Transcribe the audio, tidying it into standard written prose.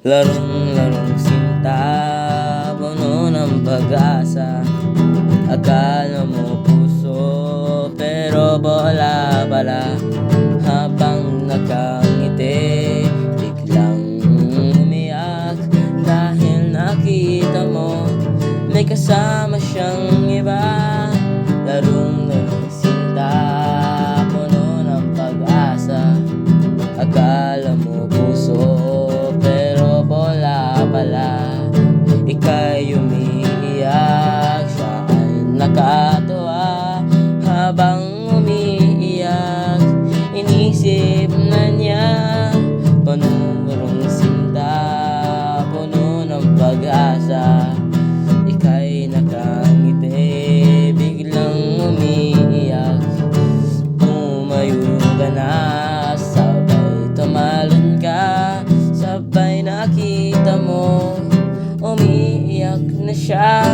Larong-larong sinta, puno ng pag-asa. Akala mo puso, pero bola pala. Habang nakangiti, biglang umiyak. Dahil nakita mo, may kasama siyang iba. Larong-larong sinta, puno ng pag-asa. Akala mo puso, pero bola pala. Ika'y umiiyak, siya ay nakatuwa. Habang umiiyak, inisip na niya. Panurong sinta, puno ng pag-asa. Ika'y nakangiti, biglang umiiyak. Tumayo ka na, sabay tumalon ka. Sabay nakita mo, umiiyak na siya.